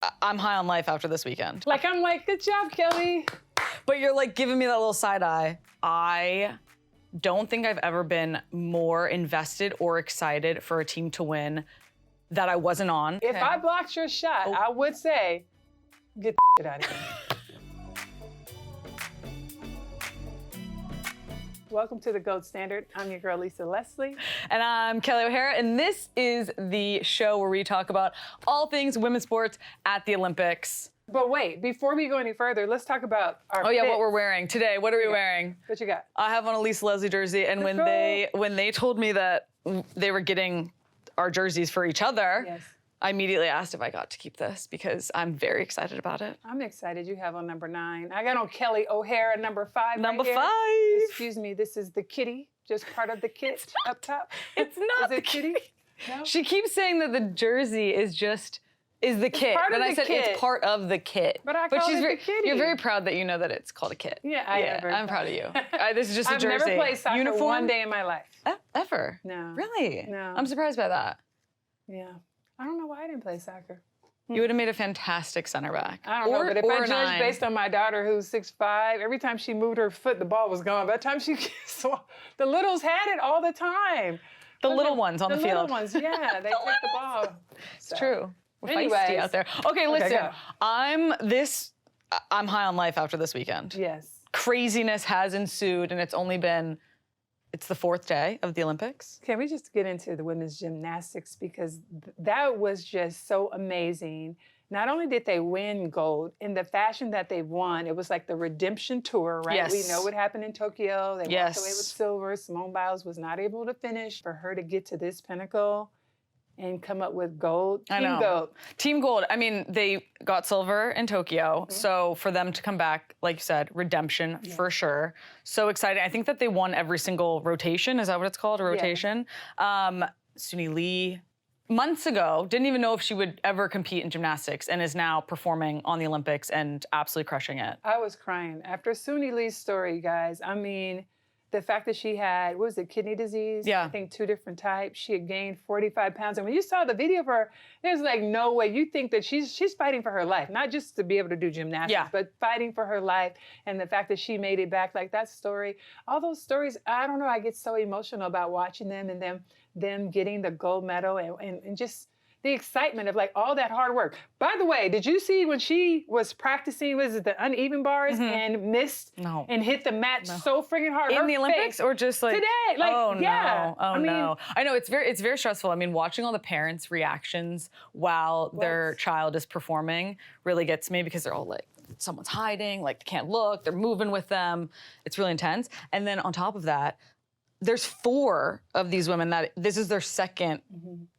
I'm high on life after this weekend. Like, I'm like, good job, Kelley. But you're like giving me that little side eye. I don't think I've ever been more invested or excited for a team to win that I wasn't on. If I blocked your shot, I would say, get the shit out of here. Welcome to the Gold Standard. I'm your girl, Lisa Leslie. And I'm Kelley O'Hara, and this is the show where we talk about all things women's sports at the Olympics. But wait, before we go any further, let's talk about our what fits. we're wearing today. What are we wearing? What you got? I have on a Lisa Leslie jersey, and when they told me that they were getting our jerseys for each other, Yes. I immediately asked if I got to keep this because I'm very excited about it. I'm excited you have on number 9. I got on Kelley O'Hara, number 5 Number right 5. Here. Excuse me, this is the kitty, just part of the kit up top. It's not is it kitty? No? She keeps saying that the jersey is the kit. part of And I the said kit. it's part of the kit. But I call it the kitty. You're very proud that you know that it's called a kit. Yeah, I am very I'm proud of you. This is just a I've jersey. never played soccer Uniform? one day in my life. Ever? No. Really? No. I'm surprised by that. Yeah. I don't know why I didn't play soccer. You would have made a fantastic center back. I don't know, but if I judge 9. based on my daughter who's 6'5", every time she moved her foot, the ball was gone. By the time the littles had it all the time. The little ones on the field. The little ones, yeah, they take the ball. It's true. We're Anyways. feisty out there. Okay, listen. go. I'm high on life after this weekend. Yes. Craziness has ensued, and it's the 4th day of the Olympics. Can we just get into the women's gymnastics, because that was just so amazing. Not only did they win gold, in the fashion that they won, it was like the redemption tour, right? Yes. We know what happened in Tokyo. They Yes. walked away with silver. Simone Biles was not able to finish. For her to get to this pinnacle and come up with gold, gold. Team gold. I mean, they got silver in Tokyo. Mm-hmm. So for them to come back, like you said, redemption for sure. So exciting. I think that they won every single rotation. Is that what it's called? A rotation? Suni Lee, months ago, didn't even know if she would ever compete in gymnastics and is now performing on the Olympics and absolutely crushing it. I was crying. After Suni Lee's story, guys, I mean, the fact that she had, what was it, kidney disease? Yeah. I think 2 different types. She had gained 45 pounds. And when you saw the video of her, there's like no way. You think that she's fighting for her life, not just to be able to do gymnastics, but fighting for her life. And the fact that she made it back, like that story, all those stories, I don't know, I get so emotional about watching them and them getting the gold medal and just the excitement of like all that hard work. By the way, did you see when she was practicing, was it the uneven bars and missed and hit the mat so freaking hard? In the Olympics or just like today? Like, oh yeah. no, oh no. I know it's very stressful. I mean, watching all the parents' reactions while their child is performing really gets me because they're all like, someone's hiding, like they can't look, they're moving with them. It's really intense. And then on top of that, there's 4 of these women that this is their second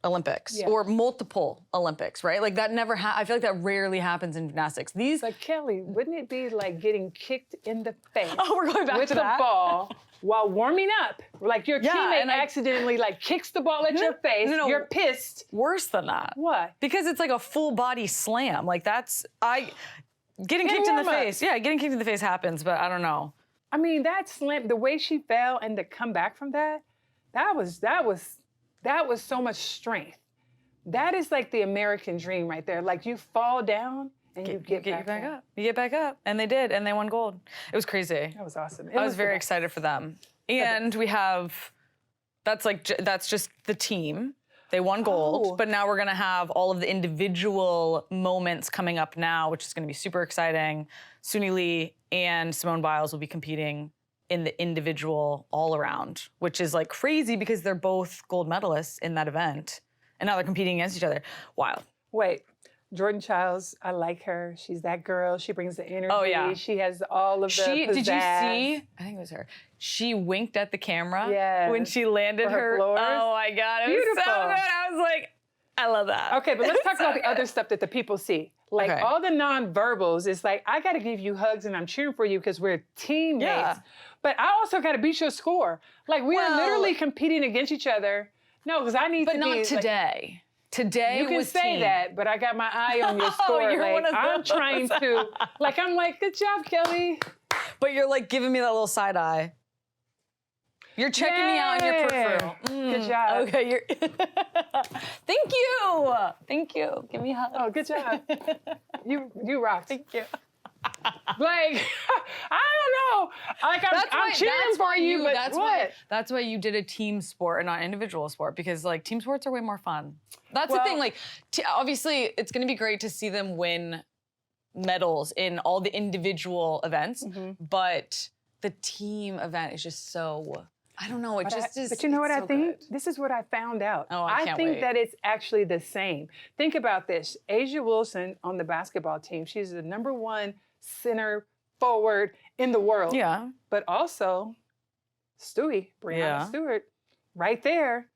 Olympics or multiple Olympics, right? Like that never I feel like that rarely happens in gymnastics. But Kelley, wouldn't it be like getting kicked in the face we're going back with to the that. ball while warming up? Like your teammate accidentally like kicks the ball at your face. No. You're pissed. Worse than that. What? Because it's like a full body slam. Like getting kicked in the face. Yeah, getting kicked in the face happens, but I don't know. I mean, that slam, the way she fell and to come back from that was so much strength. That is like the American dream right there. Like you fall down and you get back up. You get back up. And they did, and they won gold. It was crazy. That was awesome. I was very excited for them. And we have, that's just the team. They won gold, but now we're gonna have all of the individual moments coming up now, which is gonna be super exciting. Suni Lee and Simone Biles will be competing in the individual all-around, which is like crazy because they're both gold medalists in that event, and now they're competing against each other. Wild. Wait, Jordan Childs, I like her. She's that girl. She brings the energy. Oh, yeah. She has all of the pizzazz. Did you see? I think it was her. She winked at the camera when she landed her. floors. Oh my God, it was so good. I was like, I love that. Okay, but let's talk about the other stuff that the people see. Like all the non-verbals, it's like, I got to give you hugs and I'm cheering for you because we're teammates. Yeah. But I also got to beat your score. Like we are literally competing against each other. No, because I need to be. But not today. Today you can was say team. that, but I got my eye on your score. You're like, one of I'm those. trying to, I'm like, good job, Kelley. But you're like giving me that little side eye. You're checking me out in your peripheral. Good job. Okay, you're. Thank you. Thank you. Give me a hug. Oh, good job. You rocked. Thank you. Like, I don't know. Like, I'm cheering for you, but That's why you did a team sport and not an individual sport, because like team sports are way more fun. That's the thing. Like, obviously, it's going to be great to see them win medals in all the individual events, but the team event is just so. I don't know. It just is. But you know what I so think? good. This is what I found out. Oh, I can't think wait. that it's actually the same. Think about this. Asia Wilson on the basketball team. She's the #1 center forward in the world. Yeah. But also, Brianna Stewart, right there,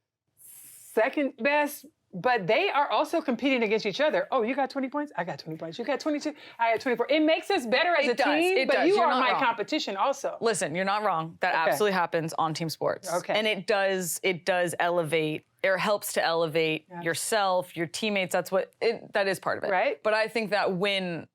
second best. But they are also competing against each other. Oh, you got 20 points? I got 20 points. You got 22? I got 24. It makes us better as a team, but you are my competition also. Listen, you're not wrong. That absolutely happens on team sports. Okay. And it does elevate, or helps to elevate yourself, your teammates. That is part of it. Right. But I think that when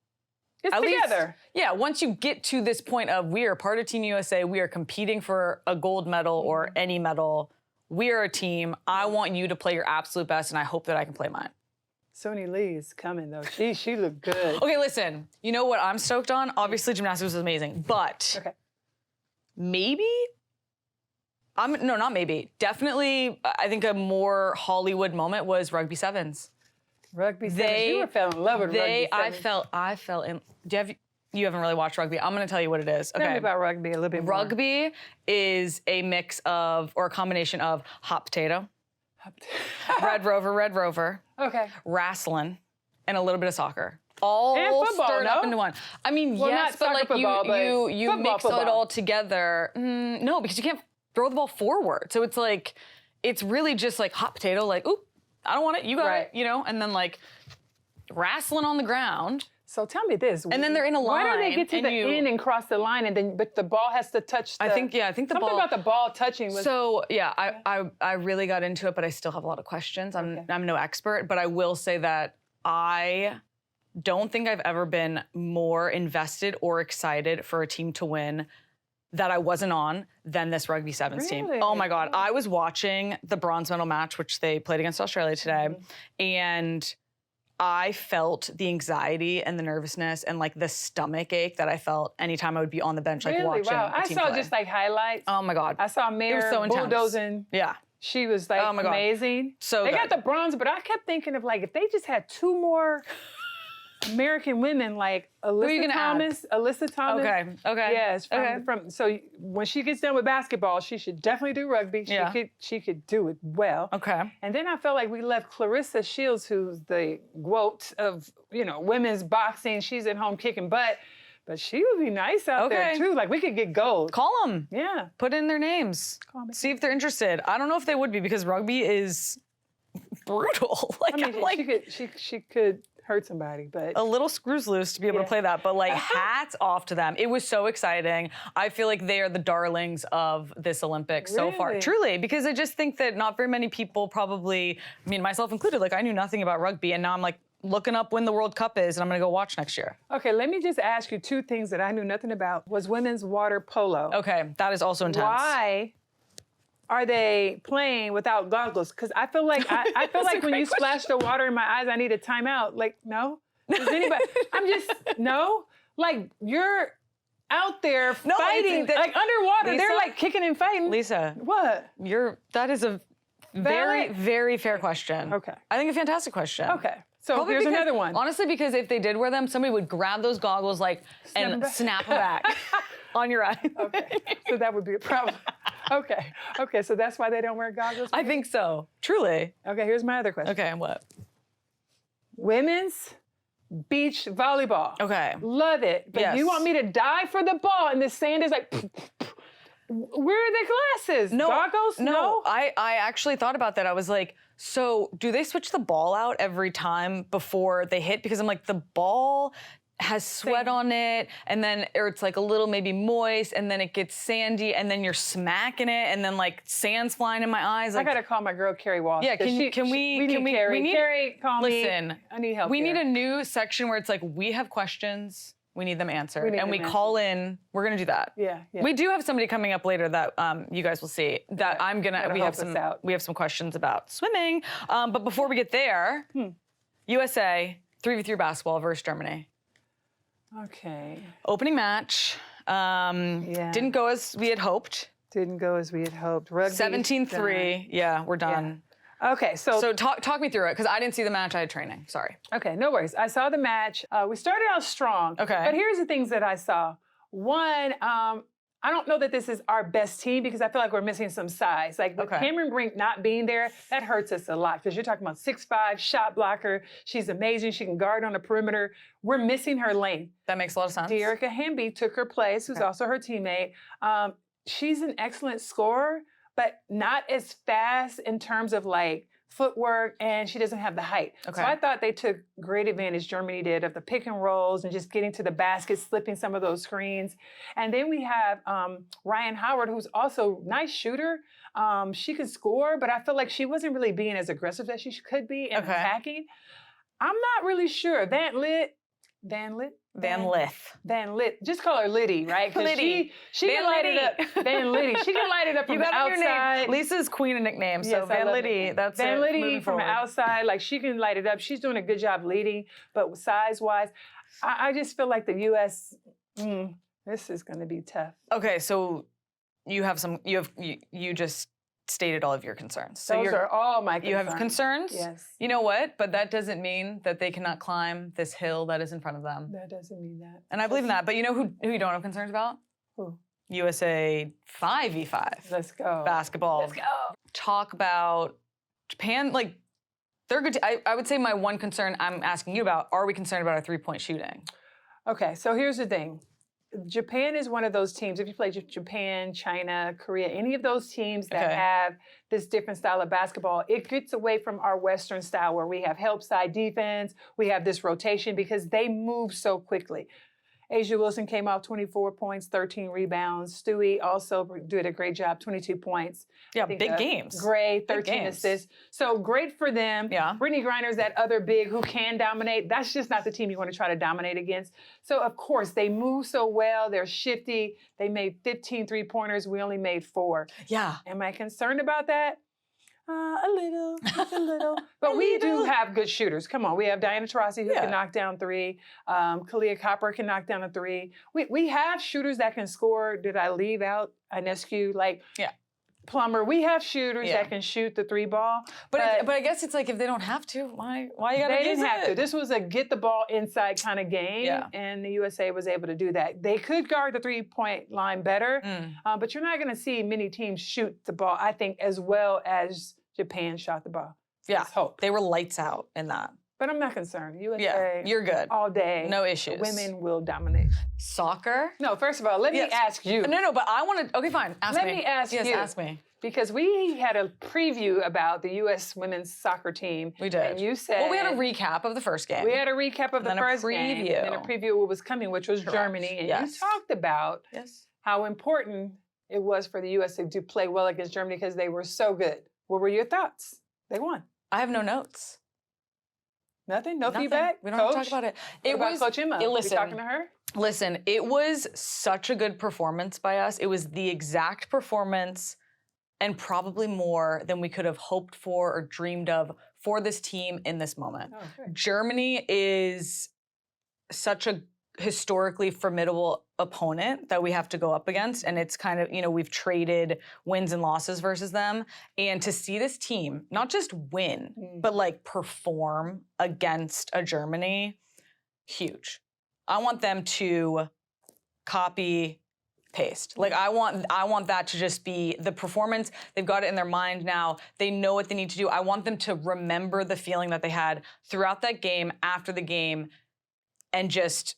it's at together. Least, once you get to this point of we are part of Team USA, we are competing for a gold medal or any medal. We are a team. I want you to play your absolute best, and I hope that I can play mine. Sony Lee's coming, though. She looked good. Okay, listen. You know what I'm stoked on? Obviously, gymnastics was amazing, but maybe not maybe. Definitely, I think a more Hollywood moment was Rugby Sevens. Rugby Sevens. You fell in love with Rugby Sevens. I fell in. You haven't really watched rugby. I'm going to tell you what it is. Okay. Tell me about rugby a little bit more. Rugby is a mix of, or a combination of hot potato, red rover, wrestling, and a little bit of soccer. All and football, stirred up into one. I mean, yes, but like football, you mix it all together. No, because you can't throw the ball forward. So it's like, it's really just like hot potato, like, oop, I don't want it, you got it, you know? And then like wrestling on the ground. So tell me this. And then they're in a line. Why do they get to the end and cross the line, and then but the ball has to touch the... I think the something ball... about the ball touching was... So, yeah, I really got into it, but I still have a lot of questions. I'm no expert, but I will say that I don't think I've ever been more invested or excited for a team to win that I wasn't on than this Rugby Sevens team. Oh, my God. I was watching the bronze medal match, which they played against Australia today, and... I felt the anxiety and the nervousness and like the stomach ache that I felt anytime I would be on the bench, like watching a team I saw play. just like highlights. Oh my God. I saw Mare so bulldozing. Yeah. She was like amazing. So they got the bronze, but I kept thinking of like if they just had 2 more American women like Alyssa Thomas. Okay. Yes. So when she gets done with basketball, she should definitely do rugby. She could do it well. Okay. And then I felt like we left Clarissa Shields, who's the GOAT of women's boxing. She's at home kicking butt, but she would be nice out there too. Like we could get gold. Call them. Yeah. Put in their names. Call me. See if they're interested. I don't know if they would be because rugby is brutal. Like I mean, she could hurt somebody, but a little screws loose to be able to play that. But like, hats off to them. It was so exciting. I feel like they are the darlings of this Olympics so far, truly, because I just think that not very many people, probably, I mean, myself included, like I knew nothing about rugby, and now I'm like looking up when the World Cup is, and I'm gonna go watch next year. Okay, let me just ask you 2 things that I knew nothing about. Was women's water polo. Okay, that is also intense. Why are they playing without goggles? Because I feel like I feel like when you splash the water in my eyes, I need a timeout. Like, no? Does anybody? No? Like, you're out there fighting, like underwater. Lisa, they're like kicking and fighting. Lisa. What? That is a very, very fair question. Okay. I think a fantastic question. Okay. So here's another one. Honestly, because if they did wear them, somebody would grab those goggles and snap them back on your eye. Okay. So that would be a problem. Okay, so that's why they don't wear goggles? I think so, truly. Okay, here's my other question. Okay, and what? Women's beach volleyball. Okay. Love it. But you want me to dive for the ball and the sand is like, where are the glasses? No, goggles? No, I actually thought about that. I was like, so do they switch the ball out every time before they hit? Because I'm like, the ball has sweat on it, and then or it's like a little maybe moist, and then it gets sandy, and then you're smacking it, and then like sand's flying in my eyes. Like, I gotta call my girl Carrie Walsh. Yeah, we need Carrie. Carrie, call me. Listen, I need help. We need a new section where it's like we have questions We need them answered. We need and we them call in. We're going to do that. Yeah. We do have somebody coming up later that you guys will see. That I'm going to, we have some questions about swimming. But before we get there, USA 3v3 basketball versus Germany. Okay. Opening match. Didn't go as we had hoped. Didn't go as we had hoped. Rugby 17-3. Yeah, we're done. Yeah. Okay, so talk me through it, because I didn't see the match. I had training. Sorry. Okay, no worries. I saw the match. We started out strong. Okay. But here's the things that I saw. One, I don't know that this is our best team because I feel like we're missing some size. Like with Cameron Brink not being there, that hurts us a lot because you're talking about 6'5", shot blocker. She's amazing. She can guard on the perimeter. We're missing her lane. That makes a lot of sense. Dearica Hamby took her place, who's also her teammate. She's an excellent scorer, but not as fast in terms of like footwork, and she doesn't have the height. So I thought they took great advantage, Germany did, of the pick and rolls and just getting to the basket, slipping some of those screens. And then we have Ryan Howard, who's also a nice shooter. She can score, but I feel like she wasn't really being as aggressive as she could be in attacking. I'm not really sure. Van Lith. Just call her Liddy, right? Liddy. She can light it up. Van Liddy. She can light it up from the outside. Lisa's queen of nicknames, so Van Liddy. That's Van Liddy from the outside. Like, she can light it up. She's doing a good job leading, but size-wise, I just feel like the U.S. This is going to be tough. Okay, so you just stated all of your concerns. So Those are all my concerns. You have concerns? Yes. You know what? But that doesn't mean that they cannot climb this hill that is in front of them. That doesn't mean that. And I believe in that. But you know who you don't have concerns about? Who? USA 5v5. Let's go. Basketball. Let's go. Talk about Japan. Like, they're good. I would say my one concern I'm asking you about, are we concerned about our three-point shooting? Okay, so here's the thing. Japan is one of those teams, if you play Japan, China, Korea, any of those teams that have this different style of basketball, it gets away from our Western style where we have help side defense, we have this rotation because they move so quickly. Asia Wilson came off 24 points, 13 rebounds. Stewie also did a great job, 22 points. Yeah, big games. Gray, 13 assists. So great for them. Yeah. Brittany Griner's that other big who can dominate. That's just not the team you want to try to dominate against. So, of course, they move so well. They're shifty. They made 15 three-pointers. We only made 4. Yeah. Am I concerned about that? A little, just a little. But we do have good shooters. Come on, we have Diana Taurasi who can knock down 3. Kalia Copper can knock down a 3. We have shooters that can score. Did I leave out Inescu? Plummer. We have shooters that can shoot the 3 ball. But I guess it's like, if they don't have to, why you gotta use it? They didn't have to. This was a get the ball inside kind of game, and the USA was able to do that. They could guard the 3-point line better, but you're not going to see many teams shoot the ball, I think, as well as Japan shot the ball. Let's hope. They were lights out in that. But I'm not concerned. USA, you're good. All day. No issues. Women will dominate. Soccer? No, first of all, let me ask you. No, but I want to, okay, fine, ask me. Let me ask you. Yes, ask me. Because we had a preview about the U.S. women's soccer team. We did. And you said... Well, we had a recap of the first game. We had a recap of the first game. And then a preview of what was coming, which was Germany. And you talked about how important it was for the U.S. to play well against Germany because they were so good. What were your thoughts? They won. I have no notes. Nothing? No feedback? We don't have to talk about it. What about Coach Emma? Listen, you talking to her? Listen, it was such a good performance by us. It was the exact performance and probably more than we could have hoped for or dreamed of for this team in this moment. Germany is such a historically formidable opponent that we have to go up against, and it's kind of, we've traded wins and losses versus them, and to see this team not just win but like perform against a Germany, huge. I want them to copy paste. Like, I want that to just be the performance. They've got it in their mind now. They know what they need to do. I want them to remember the feeling that they had throughout that game, after the game, and just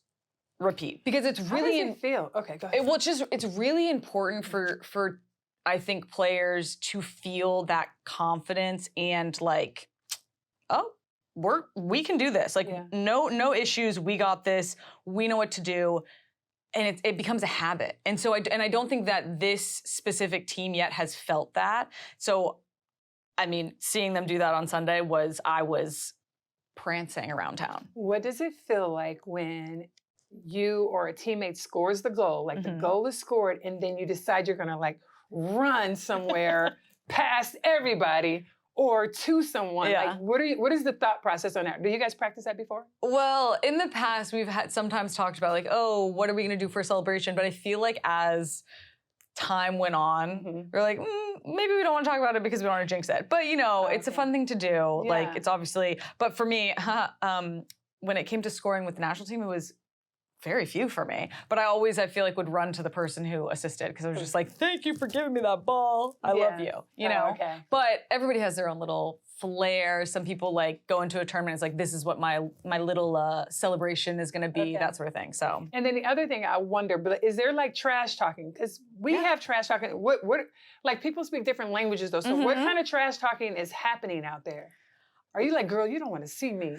repeat. Because it's really... How does it feel? Okay, go ahead. It's really important for I think, players to feel that confidence and like, oh, we can do this. Like, no issues. We got this. We know what to do. And it becomes a habit. And so I don't think that this specific team yet has felt that. So, I mean, seeing them do that on Sunday I was prancing around town. What does it feel like when you or a teammate scores the goal, like the goal is scored, and then you decide you're gonna like run somewhere past everybody or to someone. Like, what is the thought process on that? Do you guys practice that before? Well, in the past, we've sometimes talked about like, oh, what are we gonna do for a celebration? But I feel like as time went on, we're like, maybe we don't want to talk about it because we don't want to jinx it. But you know, it's a fun thing to do. Like, it's obviously, but for me, when it came to scoring with the national team, it was very few for me. But I feel like would run to the person who assisted because I was just like, thank you for giving me that ball. I love you, you know? But everybody has their own little flair. Some people like go into a tournament, it's like, this is what my little celebration is gonna be, that sort of thing, so. And then the other thing I wonder, but is there like trash talking? Because we have trash talking. What, like people speak different languages though, so what kind of trash talking is happening out there? Are you like, girl, you don't want to see me?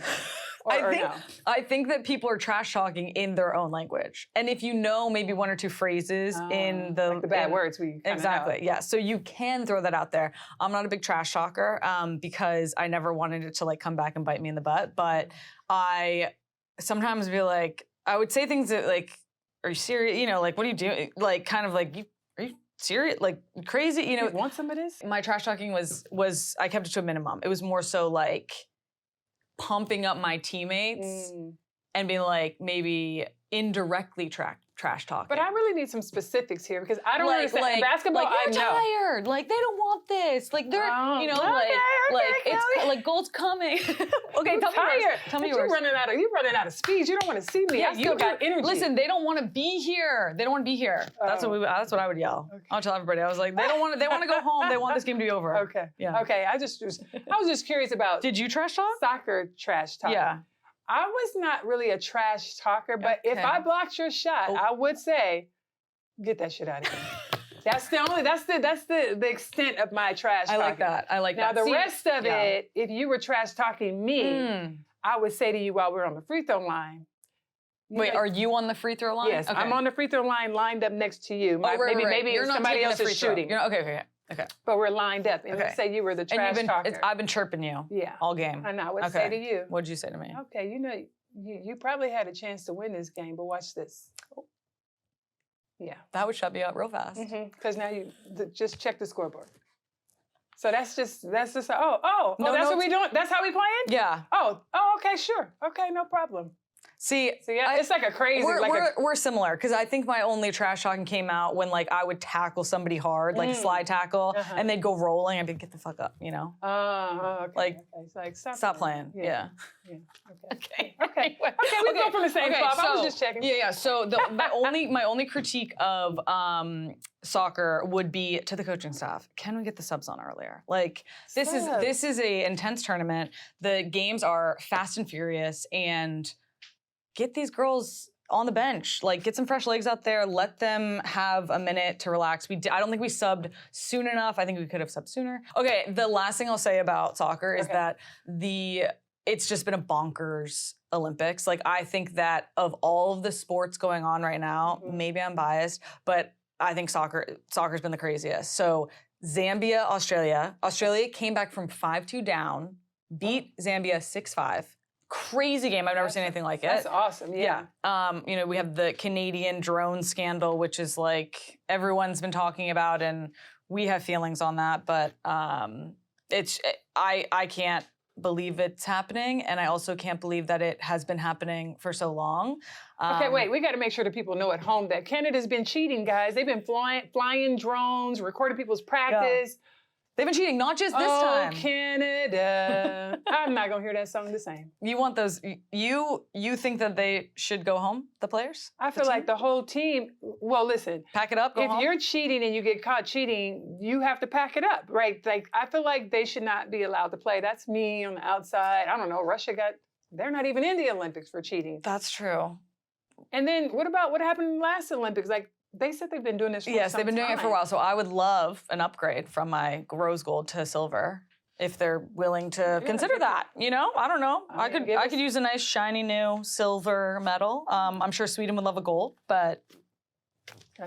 I think that people are trash talking in their own language, and if you know maybe one or two phrases in the like the bad words we exactly know. Yeah, so you can throw that out there. I'm not a big trash talker because I never wanted it to like come back and bite me in the butt, but I sometimes be like, I would say things that like, are you serious? You know, like what are you doing? Like kind of like are you serious? Like crazy? You know, you want some of this? My trash talking was I kept it to a minimum. It was more so like pumping up my teammates and being like maybe indirectly trash talking. But I really need some specifics here because I don't understand. Like, in basketball, like, you're tired. Like they don't want this. Like they're, you know, it's like goal's coming. Okay, tell me yours. You're running out of speed. You don't want to see me. Yeah, I still got energy. Listen, they don't want to be here. They don't want to be here. That's what I would yell. Okay. I'll tell everybody. I was like, they want to go home. They want this game to be over. Okay. Yeah. Okay. I was just curious about. Did you trash talk? Soccer trash talk. Yeah. I was not really a trash talker, but if I blocked your shot, I would say, get that shit out of here. That's the extent of my trash talking. I like that. I like that. Now the rest of it, if you were trash talking me, I would say to you while we're on the free throw line. Wait, are you on the free throw line? Yes, okay. I'm on the free throw line lined up next to you. Maybe You're somebody else is shooting. Okay. But we're lined up, and let's say you were the trash talker. I've been chirping you all game. And I would say to you. What'd you say to me? Okay, you know, you probably had a chance to win this game, but watch this. Yeah. That would shut me up real fast. Because now you just check the scoreboard. So that's just that's what we doing? That's how we playing? Yeah. Oh, okay, sure. Okay, no problem. See, it's like a crazy. We're similar because I think my only trash talking came out when like I would tackle somebody hard, like a slide tackle, and they'd go rolling. I'd be get the fuck up, you know. Okay. Like, it's like stop playing. Yeah. Okay. Okay. We go from the same club. I was just checking. Yeah. So my only critique of soccer would be to the coaching staff. Can we get the subs on earlier? Like this is a intense tournament. The games are fast and furious and. Get these girls on the bench. Like, get some fresh legs out there. Let them have a minute to relax. I don't think we subbed soon enough. I think we could have subbed sooner. Okay, the last thing I'll say about soccer is that it's just been a bonkers Olympics. Like, I think that of all of the sports going on right now, maybe I'm biased, but I think soccer's been the craziest. So Zambia, Australia. Australia came back from 5-2 down, beat Zambia 6-5. Crazy game. I've never seen anything like it. That's awesome. Yeah. You know, we have the Canadian drone scandal, which is like everyone's been talking about, and we have feelings on that. But I can't believe it's happening, and I also can't believe that it has been happening for so long. Okay, wait. We got to make sure that people know at home that Canada's been cheating, guys. They've been flying drones, recording people's practice. Yeah. They've been cheating, not just this time. Oh, Canada. I'm not going to hear that song the same. You want those, you think that they should go home, the players? I feel like the whole team, well, listen. Pack it up, go home? If you're cheating and you get caught cheating, you have to pack it up, right? Like, I feel like they should not be allowed to play. That's me on the outside. I don't know, they're not even in the Olympics for cheating. That's true. And then what happened in the last Olympics? Like, they said they've been doing this for some time. Yes, they've been doing it for a while. So I would love an upgrade from my rose gold to silver if they're willing to consider that. You know, I don't know. I could use a nice shiny new silver medal. I'm sure Sweden would love a gold, but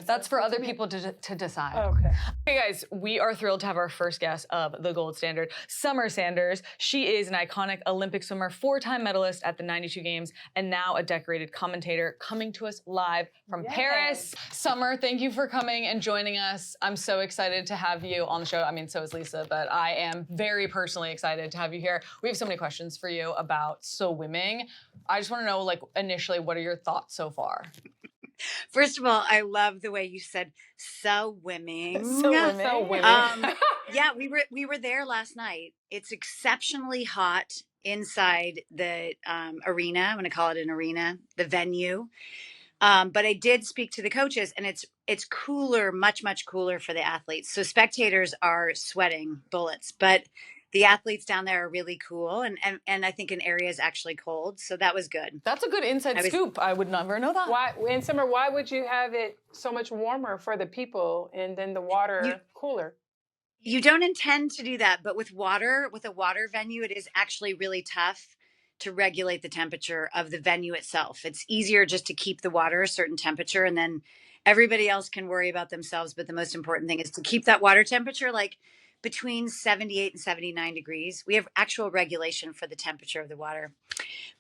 That's for other people to decide. Oh, okay. Okay, guys, we are thrilled to have our first guest of the gold standard, Summer Sanders. She is an iconic Olympic swimmer, 4-time medalist at the 92 Games, and now a decorated commentator coming to us live from Paris. Summer, thank you for coming and joining us. I'm so excited to have you on the show. I mean, so is Lisa, but I am very personally excited to have you here. We have so many questions for you about swimming. I just want to know, like, initially, what are your thoughts so far? First of all, I love the way you said swimming. Swimming. Yeah, we were there last night. It's exceptionally hot inside the arena. I'm going to call it an arena, the venue. But I did speak to the coaches, and it's cooler, much cooler for the athletes. So spectators are sweating bullets, but the athletes down there are really cool, and I think an area is actually cold, so that was good. That's a good inside scoop. I would never know that. Why, in summer, why would you have it so much warmer for the people and then the water cooler? You don't intend to do that, but with a water venue, it is actually really tough to regulate the temperature of the venue itself. It's easier just to keep the water a certain temperature, and then everybody else can worry about themselves. But the most important thing is to keep that water temperature like between 78 and 79 degrees. We have actual regulation for the temperature of the water.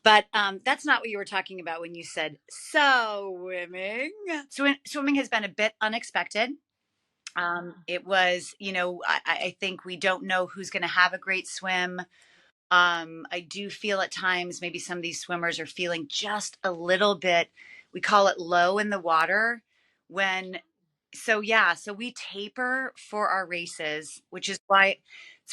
But that's not what you were talking about when you said swimming. Swimming has been a bit unexpected. It was, I think we don't know who's going to have a great swim. I do feel at times maybe some of these swimmers are feeling just a little bit, we call it low in the water So we taper for our races, which is why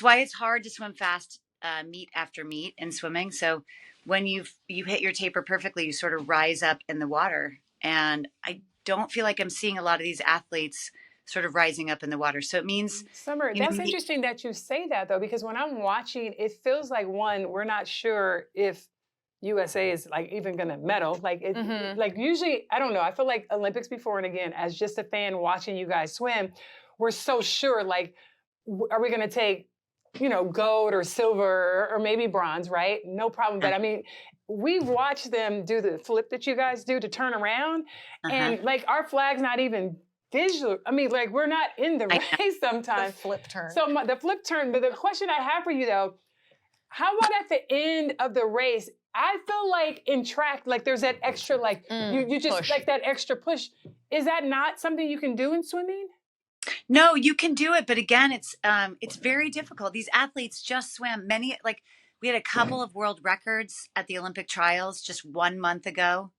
it's hard to swim fast meet after meet in swimming. So when you hit your taper perfectly, you sort of rise up in the water. And I don't feel like I'm seeing a lot of these athletes sort of rising up in the water. So it means... Summer, that's interesting that you say that, though, because when I'm watching, it feels like, one, we're not sure if USA is like even gonna medal. Like like usually, I don't know. I feel like Olympics before and again, as just a fan watching you guys swim, we're so sure. Like, are we gonna take, gold or silver or maybe bronze? Right? No problem. But I mean, we watch them do the flip that you guys do to turn around, and like our flag's not even visual. I mean, like we're not in the race sometimes. The flip turn. So the flip turn. But the question I have for you though, how about at the end of the race? I feel like in track, like there's that extra, like you just push. Like that extra push. Is that not something you can do in swimming? No, you can do it, but again, it's very difficult. These athletes just swam we had a couple of world records at the Olympic trials just 1 month ago,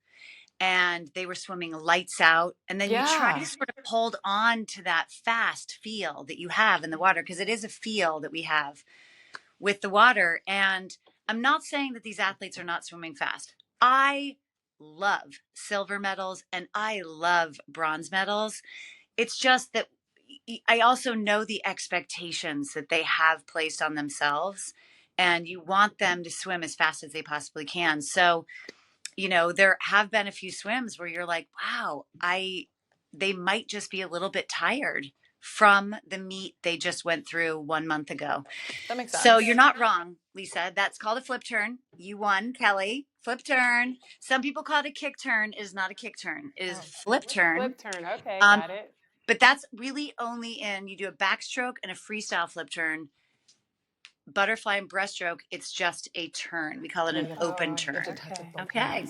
and they were swimming lights out. And then you try to sort of hold on to that fast feel that you have in the water, because it is a feel that we have with the water. And I'm not saying that these athletes are not swimming fast. I love silver medals and I love bronze medals. It's just that I also know the expectations that they have placed on themselves, and you want them to swim as fast as they possibly can. So, there have been a few swims where you're like, wow, they might just be a little bit tired from the meet they just went through 1 month ago. That makes sense. So you're not wrong, Lisa. That's called a flip turn. You won, Kelley. Flip turn. Some people call it a kick turn. It is not a kick turn. It is flip turn. Flip turn. Okay, got it. But that's really only you do a backstroke and a freestyle flip turn. Butterfly and breaststroke, it's just a turn. We call it an open turn. Okay.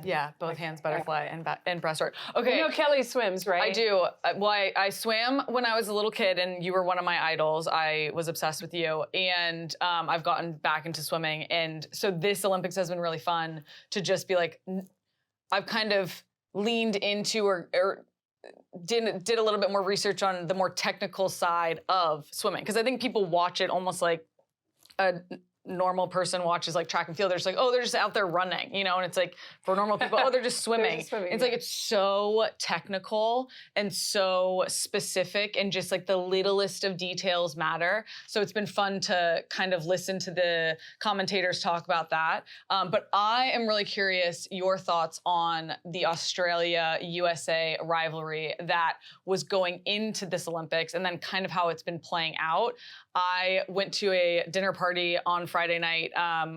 Yeah, both hands, butterfly and breaststroke. Okay. You know Kelley swims, right? I do. Well, I swam when I was a little kid, and you were one of my idols. I was obsessed with you, and I've gotten back into swimming. And so this Olympics has been really fun to just be like, I've kind of leaned into or did a little bit more research on the more technical side of swimming, because I think people watch it almost like a normal person watches like track and field. They're just like, oh, they're just out there running, and it's like for normal people, oh, they're just swimming. It's like it's so technical and so specific, and just like the littlest of details matter. So it's been fun to kind of listen to the commentators talk about that. But I am really curious your thoughts on the Australia-USA rivalry that was going into this Olympics, and then kind of how it's been playing out. I went to a dinner party on Friday Friday night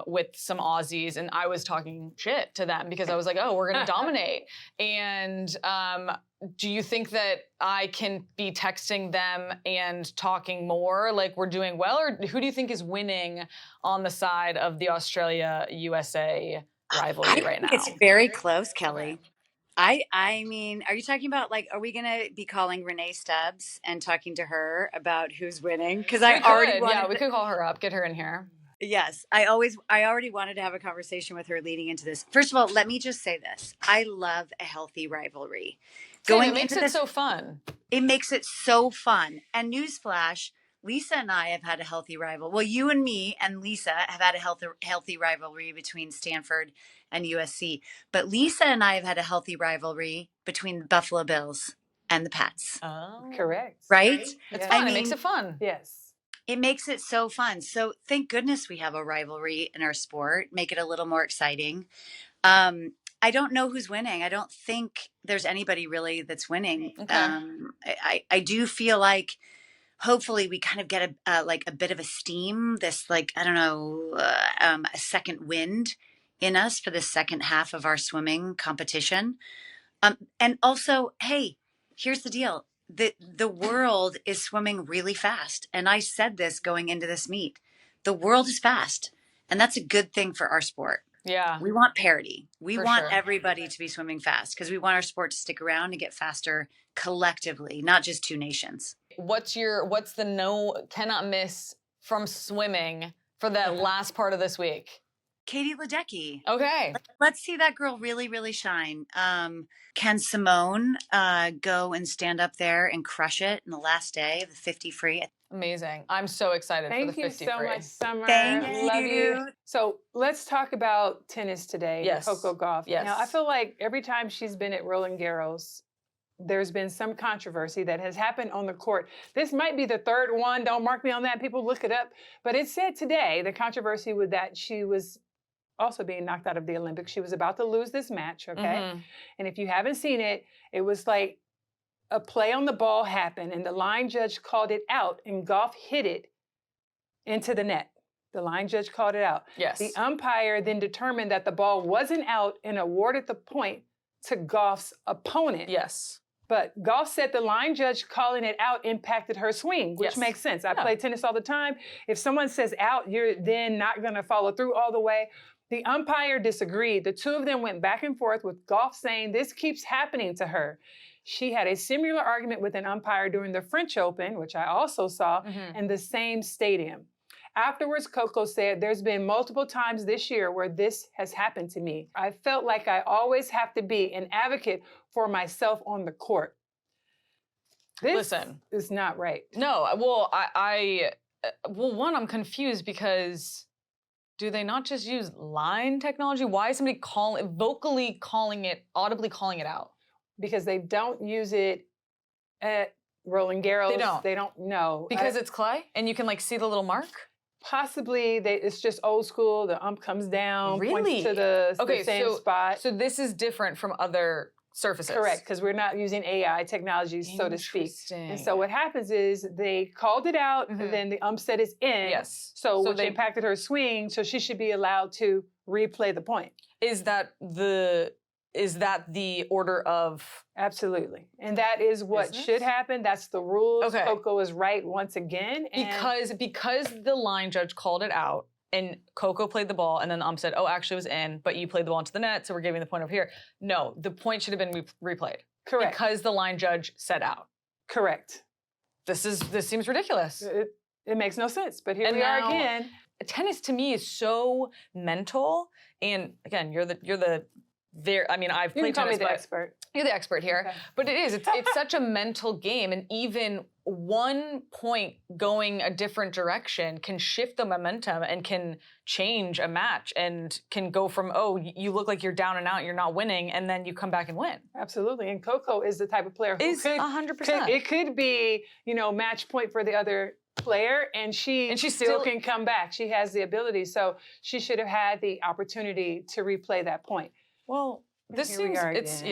with some Aussies, and I was talking shit to them because I was like, oh, we're going to dominate. And do you think that I can be texting them and talking more like we're doing well? Or who do you think is winning on the side of the Australia-USA rivalry right now? It's very close, Kelley. I mean, are you talking about like, are we going to be calling Renee Stubbs and talking to her about who's winning? Because I already wanted we could call her up, get her in here. Yes, I already wanted to have a conversation with her leading into this. First of all, let me just say this. I love a healthy rivalry. It makes it so fun. It makes it so fun. And newsflash, Lisa and I have had a healthy rival. Well, you and me and Lisa have had a healthy rivalry between Stanford and USC. But Lisa and I have had a healthy rivalry between the Buffalo Bills and the Pats. Oh, correct. Right? It's fun. It makes it fun. Yes. It makes it so fun. So thank goodness we have a rivalry in our sport. Make it a little more exciting. I don't know who's winning. I don't think there's anybody really that's winning. Okay. I do feel like hopefully we kind of get a bit of a steam, this like, I don't know, a second wind in us for the second half of our swimming competition. And also, hey, here's the deal. The world is swimming really fast. And I said this going into this meet. The world is fast. And that's a good thing for our sport. Yeah. We want parity. We want sure. everybody to be swimming fast because we want our sport to stick around and get faster collectively, not just two nations. What's the no cannot miss from swimming for that last part of this week? Katie Ledecky. Okay. Let's see that girl really, really shine. Can Simone go and stand up there and crush it in the last day of the 50 free? Amazing. I'm so excited for the 50 free. Thank you so much, Summer. Thank Love you. So let's talk about tennis today. Yes. Coco Gauff. Yes. Now, I feel like every time she's been at Roland Garros, there's been some controversy that has happened on the court. This might be the third one. Don't mark me on that. People look it up. But it said today, the controversy with that she was also being knocked out of the Olympics. She was about to lose this match, okay? Mm-hmm. And if you haven't seen it, it was like a play on the ball happened and the line judge called it out and Gauff hit it into the net. The line judge called it out. Yes. The umpire then determined that the ball wasn't out and awarded the point to Gauff's opponent. Yes. But Gauff said the line judge calling it out impacted her swing, which makes sense. I play tennis all the time. If someone says out, you're then not going to follow through all the way. The umpire disagreed. The two of them went back and forth with Gauff saying this keeps happening to her. She had a similar argument with an umpire during the French Open, which I also saw, in the same stadium. Afterwards, Coco said, there's been multiple times this year where this has happened to me. I felt like I always have to be an advocate for myself on the court. This is not right. No, well, one, I'm confused because do they not just use line technology? Why is somebody audibly calling it out? Because they don't use it at Roland Garros. They don't know. Because it's clay and you can like see the little mark? Possibly it's just old school. The ump comes down, really? Points to the same spot. So this is different from other surfaces. Correct, because we're not using AI technologies, so to speak. And so what happens is they called it out, and then the ump said it's in. Yes. So which impacted her swing, so she should be allowed to replay the point. Is that the order of? Absolutely. And that is what should happen. That's the rules. Okay. Coco is right once again. Because the line judge called it out and Coco played the ball and then the ump said, oh, actually it was in, but you played the ball into the net, so we're giving the point over here. No, the point should have been replayed. Correct. Because the line judge said out. Correct. This seems ridiculous. It makes no sense, but here we are again. Tennis to me is so mental, and again, I've played tennis. You can call me the expert. You're the expert here. Okay. But it's such a mental game, and even one point going a different direction can shift the momentum and can change a match and can go from, oh, you look like you're down and out, you're not winning, and then you come back and win. Absolutely. And Coco is the type of player who is 100%. It could be, match point for the other player, and she still can come back. She has the ability, so she should have had the opportunity to replay that point. Well, this seems that's.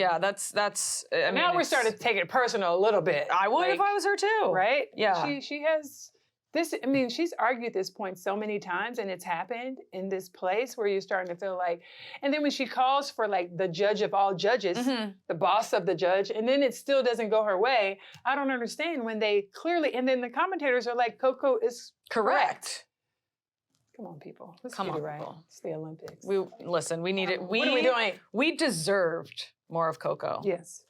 Now we're starting to take it personal a little bit. I would if I was her too. Right? Yeah. She has She's argued this point so many times, and it's happened in this place where you're starting to feel like, and then when she calls for like the judge of all judges, the boss of the judge, and then it still doesn't go her way, I don't understand when they clearly, and then the commentators are like, Coco is correct. Come on, people. Let's get it right. People. It's the Olympics. We need it. What are we doing? We deserved more of Coco. Yes.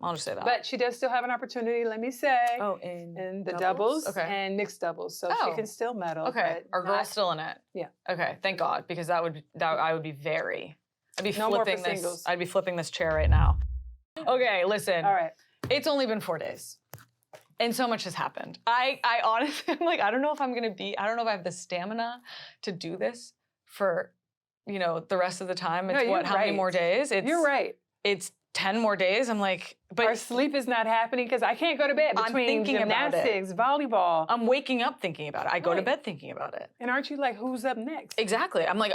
I'll just say that. But she does still have an opportunity, let me say, in the doubles and mixed doubles. So she can still medal. Okay. Are girls still in it? Yeah. Okay. Thank God, because I would be I'd be No more for flipping this. singles. I'd be flipping this chair right now. Okay, listen. All right. It's only been 4 days. And so much has happened. I honestly, I'm like, I don't know if I have the stamina to do this for, the rest of the time. It's how many more days? You're right. It's 10 more days. I'm like, but our sleep is not happening because I can't go to bed between gymnastics, volleyball. I'm waking up thinking about it. I go to bed thinking about it. And aren't you like, who's up next? Exactly. I'm like,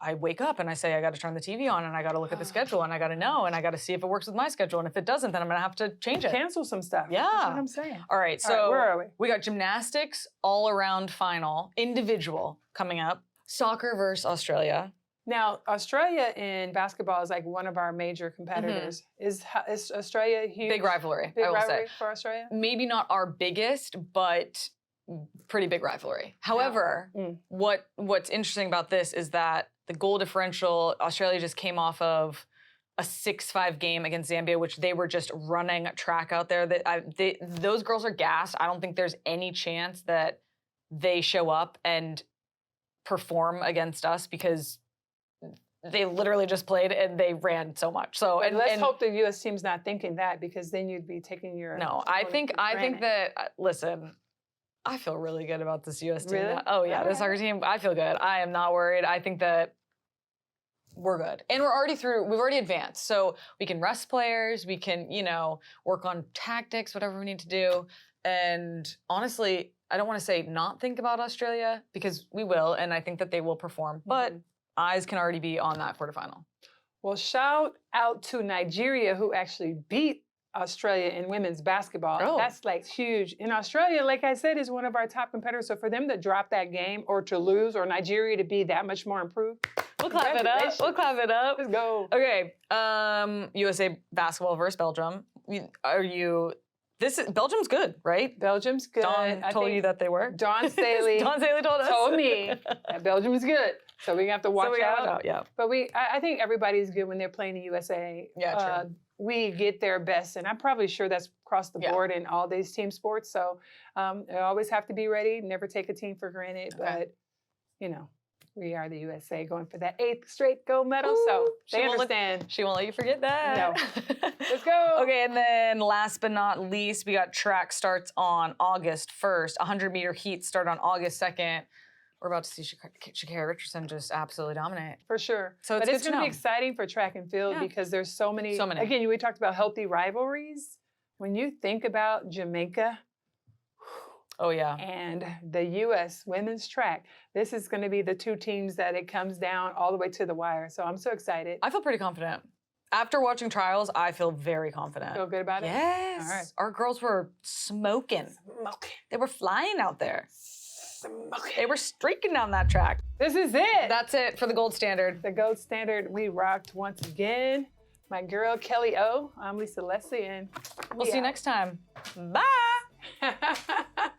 I wake up and I say, I got to turn the TV on and I got to look at the schedule and I got to know and I got to see if it works with my schedule. And if it doesn't, then I'm going to have to change it. Cancel some stuff. Yeah. That's what I'm saying. All right. So where are we? We got gymnastics all around final, individual coming up. Soccer versus Australia. Now, Australia in basketball is like one of our major competitors. Is Australia huge? Big rivalry, Big I will rivalry say. for Australia? Maybe not our biggest, but pretty big rivalry. However, what's interesting about this is that the goal differential, Australia just came off of a 6-5 game against Zambia, which they were just running track out there. Those girls are gassed. I don't think there's any chance that they show up and perform against us because they literally just played and they ran so much. So let's hope the U.S. team's not thinking that because then you'd be taking your. No, I think that listen, I feel really good about this U.S. team. Really? Oh yeah, this soccer team. I feel good. I am not worried. I think that we're good, and we're already through. We've already advanced, so we can rest players. We can work on tactics, whatever we need to do. And honestly, I don't want to say not think about Australia because we will, and I think that they will perform, but. Eyes can already be on that quarterfinal. Well, shout out to Nigeria who actually beat Australia in women's basketball. Oh. That's like huge. And Australia, like I said, is one of our top competitors. So for them to drop that game or to lose or Nigeria to be that much more improved. We'll clap it up. We'll clap it up. Let's go. Okay. USA basketball versus Belgium. Belgium's good, right? Belgium's good. Dawn told you that they were? Dawn Staley. Dawn Staley told us. Told me that Belgium is good. So we have to watch out. Yeah. But I think everybody's good when they're playing the USA. Yeah, true. We get their best, and I'm probably sure that's across the board in all these team sports. So I always have to be ready. Never take a team for granted. Okay. But we are the USA going for that 8th straight gold medal. Ooh, so they understand. She won't let you forget that. No. Let's go. Okay, and then last but not least, we got track starts on August 1st. 100-meter heats start on August 2nd. We're about to see sha'carri Richardson just absolutely dominate. For sure. So it's going to be exciting for track and field because there's so many. Again, we talked about healthy rivalries. When you think about Jamaica. Oh, yeah. And the U.S. women's track, this is going to be the two teams that it comes down all the way to the wire. So I'm so excited. I feel pretty confident. After watching trials, I feel very confident. Feel good about it? Yes. All right. Our girls were smoking. They were flying out there. They were streaking down that track. This is it. That's it for the gold standard. The gold standard we rocked once again. My girl, Kelley O. I'm Lisa Leslie, and we'll see you next time. Bye.